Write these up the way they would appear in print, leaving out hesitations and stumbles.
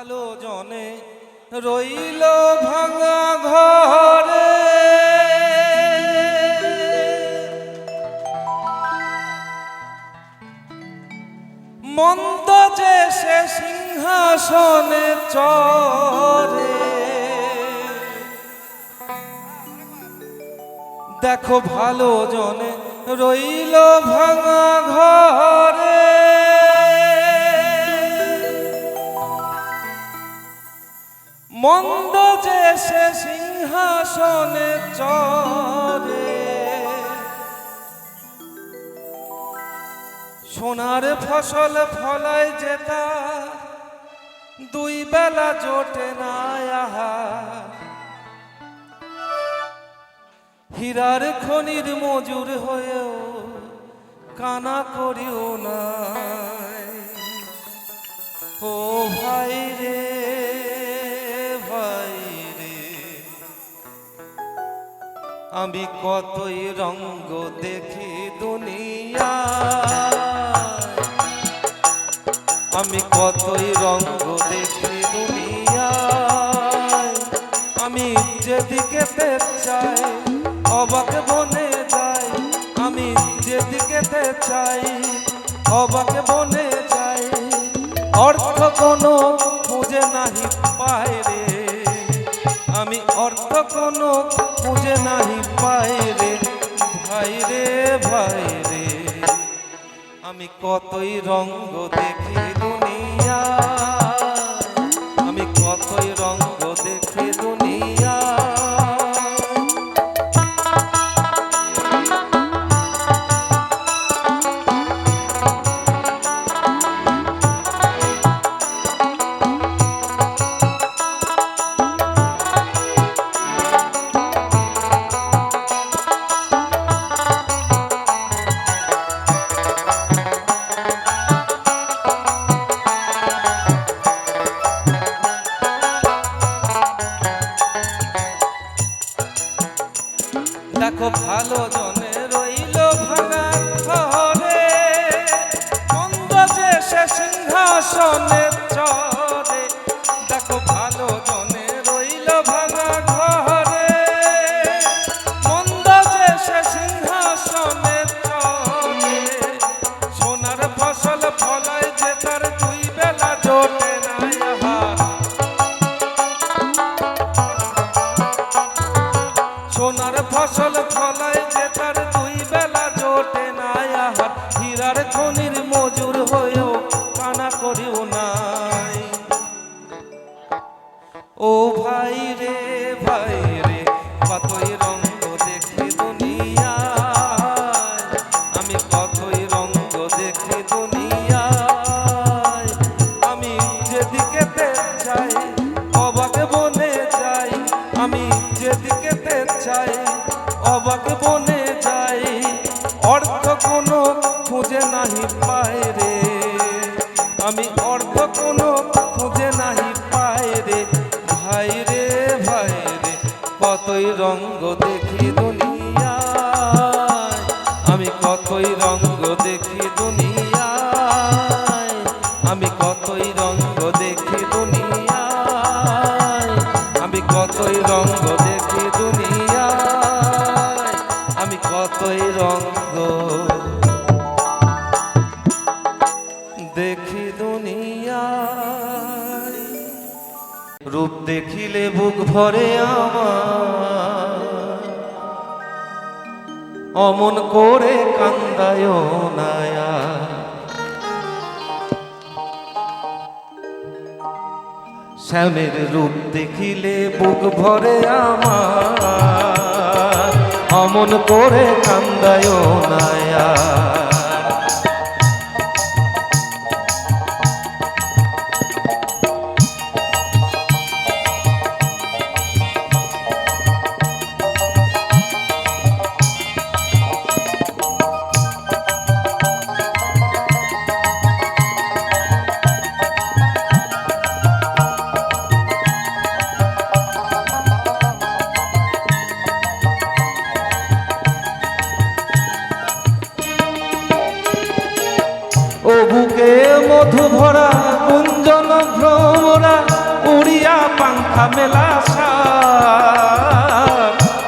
ভালো জনে রইল ভাঙা ঘরে, মন্দ যে সে সিংহাসনে চড়ে। দেখো ভালো জনে রইল ভাঙা ঘরে, মন্দ যে সে সিংহাসনে চড়ে। সোনার ফসল ফলায় যেতা দুই বেলা জোটে না আহার, হীরার খনির মজুর হয়েও কানা করিও না। ও ভাই রে ভাই রে, আমি কতই রঙ্গ দেখি দুনিয়া, আমি কতই রঙ্গ দেখি দুনিয়া। আমি যেদিকে চাই অবাক বনে যাই, আমি যেদিকে চাই অবাক বনে যাই। অর্থ কোনো খুঁজে নাহি পাই রে, আমি অর্থ কোনো খুঁজে নাহি পাই রে। ভাই রে ভাই রে, আমি কতই রঙ্গ দেখি দুনিয়া, আমি কতই রঙ্গ দেখি দুনিয়া। দেখো ভালো জনে রইল ভাঙা ঘরে, মন্দ যে সে সিংহাসনে চড়ে। দেখো ভালো জনে রইল ভাঙা ঘরে, মন্দ যে সে সিংহাসনে চড়ে। সোনার ফসল ফলায় যে তার দুই বেলা জোটে না আহার, সোনার ফসল ফলায় যে তার দুই বেলা জোটে না আহার। হীরার খনির মজুর হয়েও কানা করিও নাই। ও ভাই রে ভাই রে, কতই রঙ্গ দেখি দুনিয়ায়, আমি কতই রঙ্গ দেখি দুনিয়ায়। আমি যেদিকে চাই অবাক বনে যাই, আমি যেদিকে চাই অবাক বনে যাই। অর্থ কোনো খুঁজে নাহি পাই রে, আমি অর্থ কোনো খুঁজে নাহি পাই রে। ভাই রে ভাই রে, কতই রঙ্গ দেখি দুনিয়ায়, আমি কতই রঙ্গ দেখি দুনিয়ায়, আমি কতই রঙ্গ দেখি দুনিয়ায়, আমি কতই রঙ্গ দেখি দুনিয়ায়, আমি কতই রঙ্গ দেখি দুনিয়ায়। রূপ দেখিলে বুক ভরে আমার, অমন করে কান্দায় নায়া। শ্যামের রূপ দেখিলে বুক ভরে আমার, অমন করে কান্দায় নায়া। ও বুকে মধু ভরা কুঞ্জন ভ্রমরা, উড়িয়া পাংখা মেলা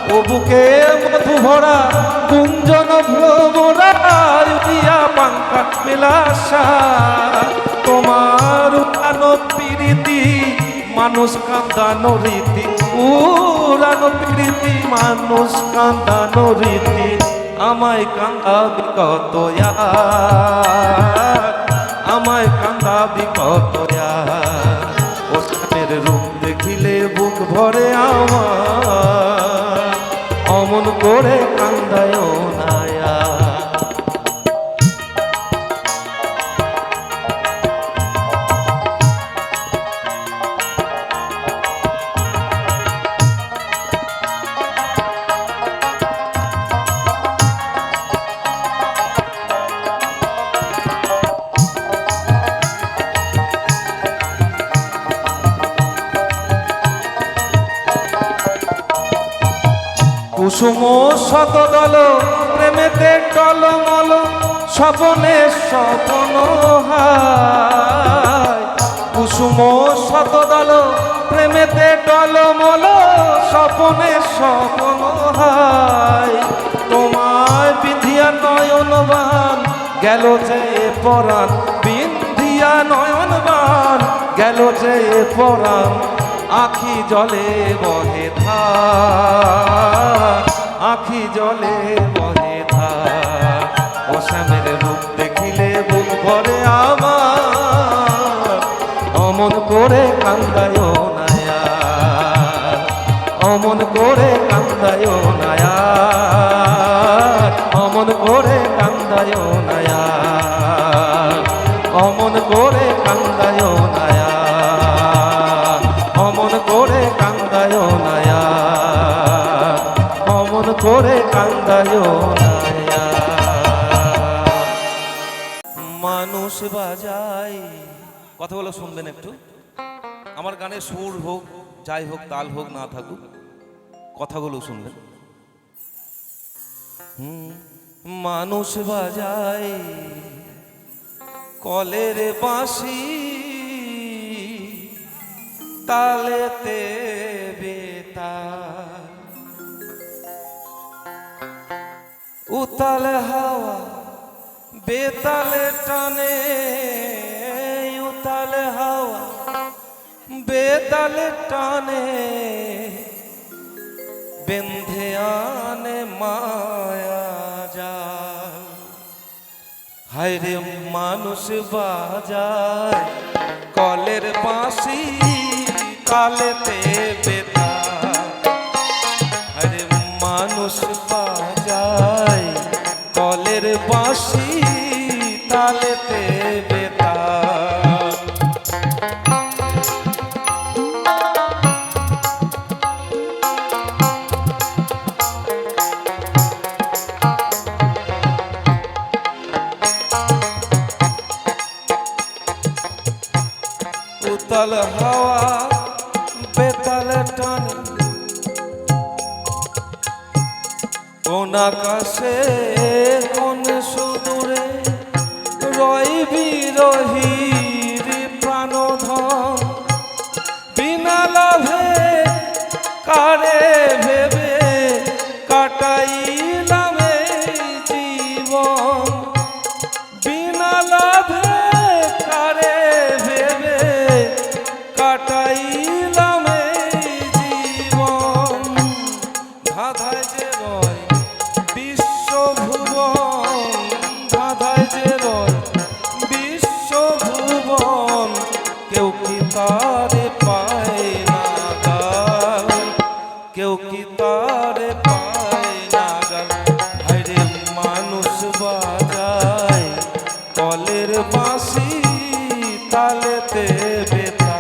ও বুকে মধু ভরা গুঞ্জন ভ্রমরা উড়িয়া পাংখা মেলা তোমার উড়ানো প্রীতি মানুষ কান্দানো রীতি উড়ানো প্রীতি মানুষ কান্দানো রীতি আমায় কান্দাবি কত আমায় কান্দাবি কত ও স্বামীর রূপ দেখিলে বুক ভরে আমার অমন করে কান্দায় নায়া কুসুম শতদল প্রেমেতে টলমল স্বপনে স্বপন হায় কুসুম শতদল প্রেমেতে টলমল স্বপনে স্বপন হায় তোমায় বিন্ধিয়া নয়নবান গেল যে পরাণ বিন্ধিয়া নয়নবান গেল যে পরাণ আখি জলে বহে ধার আখি জলে বহে ধার ও শ্যামের রূপ দেখিলে বুক ভরে আমার অমন করে কান্দায় নায়া অমন করে কান্দায় নায়া অমন করে কান্দায় নায়া অমন করে কান্দায় নায়া অমন করে কান্দায় নায়া অমন করে কান্দায় নায়া মানুষ বাজায় কথাগুলো শুনবেন একটু আমার গানে সুর হোক যাই হোক তাল হোক না থাকুক কথাগুলো শুনবেন মানুষ বাজায় কলের বাঁশি তালেতে বেতার উতাল হাওয়া বেতালে টানে উতাল হাওয়া বেতালে টানে বেঁধে আনে মায়া জাল হায়রে মানুষ বাজায় কলের বাঁশি তালেতে বেতার আরে মানুষ বাজায় কলের বাঁশি তালেতে বেতার উতাল হাওয়া বেতাল টানে কোন আকাশে কোন সুদূরে রয় বিরহীর প্রাণধন বিনা লাভে কারে ভেবে কাটাইলাম এই জীবন বিনা লাভে কারে ভেবে কাটাইলাম এই জীবন ধাঁধায় যে রয় বিশ্বভুবন ধাঁধায় যে রয় বিশ্বভুবন কেউ কি তারে পায় না গাল কেউ কি তারে পায় না গাল হায়রে মানুষ বাজায় কলের বাঁশি তালেতে বেতার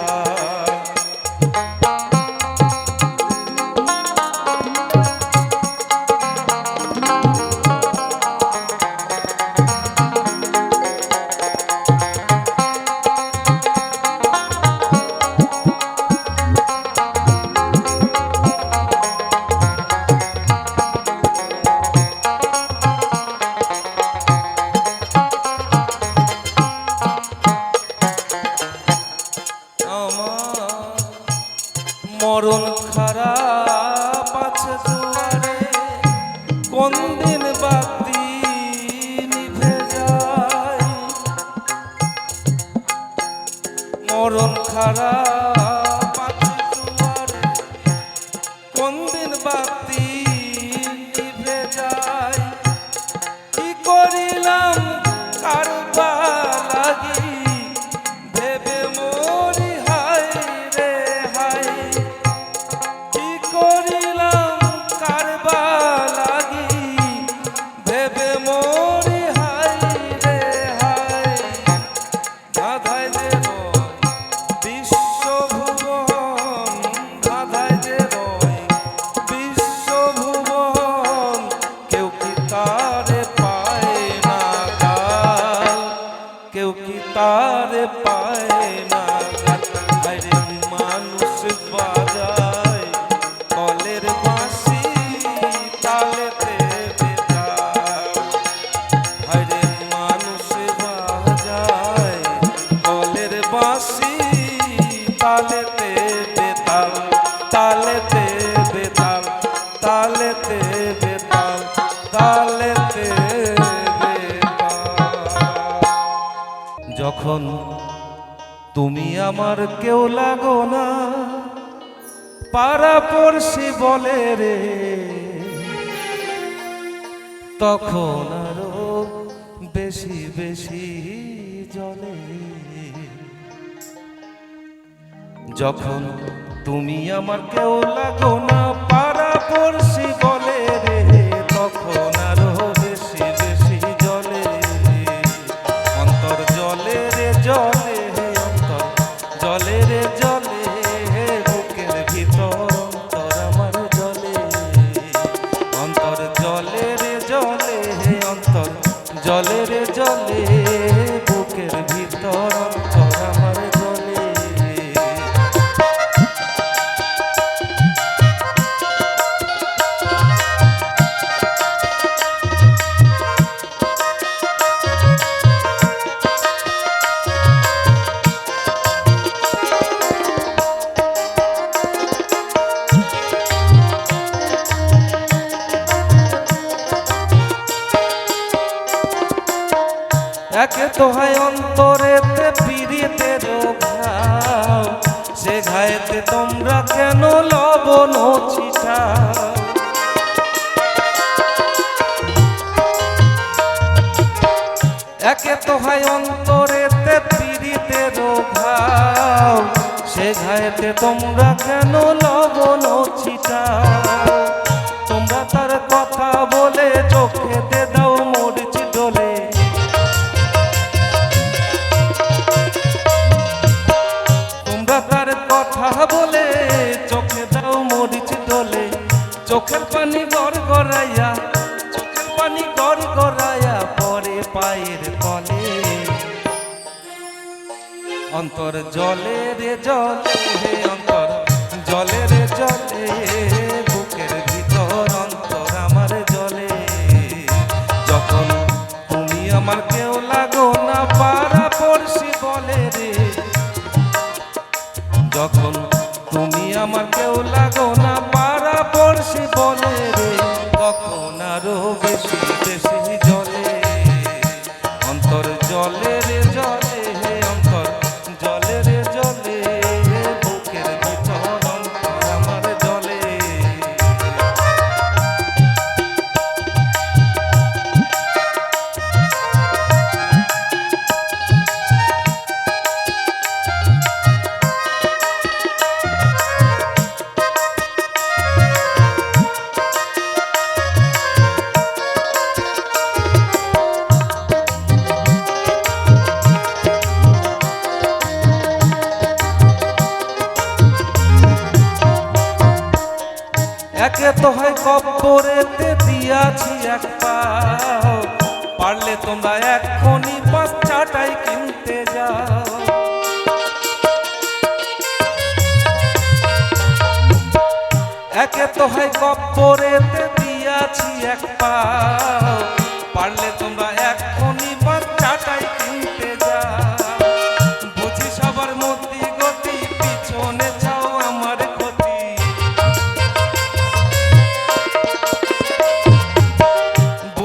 বাতি নিভে যায়, মরণ খারাপ আছে দুয়ারে, কোন দিন বাতি নিভে যায়। কি করিলাম কারবা লাগি ভেবে মরি হায় রে হায়, কি করিলাম কারবা লাগি ভেবে মরি হায় রে হায়। ধাঁধায় যে রয় বিশ্বভুবন, ধাঁধায় যে রয় বিশ্বভুবন, কেউ কি তারে পায় না কাল, কেউ কি তারে পায় না কাল। আরে মানুষ বাজায় কলের বাঁশি তালেতে বেতাল, আরে মানুষ বাজায় কলের বাঁশি তালেতে বেতাল, তালেতে বেতাল, তালেতে বেতাল, তালেতে বেতাল। যখন তুমি আমার কেউ লাগো না, পাড়া পড়শি বলে রে, তখন আরো বেশি বেশি জলে। যখন তুমি আমার কেউ লাগো না, পাড়া পড়শি বলে রে, তখন আরো বেশি বেশি জলে। অন্তর জলে রে জলে, অন্তর জলে রে জলে, বুকের ভিতর অন্তর আমার জলে। অন্তর জলে রে জলে, অন্তর জলে রে জলে, বুকের ভিতর অন্তর আমার জলে। একে তো হয় অন্তরেতে পিরিতের ঘাও, সে ঘায়েতে তোমরা কেন লবণ ছিটাও। একে তো হয় অন্তরেতে পিরিতের ঘাও, সে ঘায়েতে তোমরা কেন লবণ ছিটাও। তোমরা তার কথা বলে চোখেতে দাও মরিচ ডলে, তার কথা বলে চোখে দাও মরিচ ডলে। চোখের পানি গড় গড়াইয়া, চোখের পানি গড় গড়াইয়া পরে পায়ের তলে। অন্তর জলে রে জলে, অন্তর জলে রে জলে, বুকের ভিতর অন্তর আমার জলে। যখন তুমি আমার কেউ লাগো না, পাড়া পড়শি বলে রে, যখন তুমি আমার কেউ লাগো না, পাড়া পড়শি বলে রে, তখন আরো বেশি বেশি জলে। অন্তর জলে রে জলে, অন্তর জলে রে জলে, বুকের ভিতর অন্তর আমার জলে। একে তো হয় কব্বরেতে দিয়াছি এক পাও, পারলে তোমরা এক্ষুনি বাচ্চাটাই কিনতে যাও। একে তো হয় কব্বরেতে দিয়াছি এক পাও, পারলে তোমরা এক্ষুনি বাচ্চাটাই কিনতে যাও। বুঝি সবার মতি গতি, পিছনে চাও আমার ক্ষতি।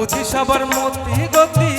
বুঝিস আবার মতি গতি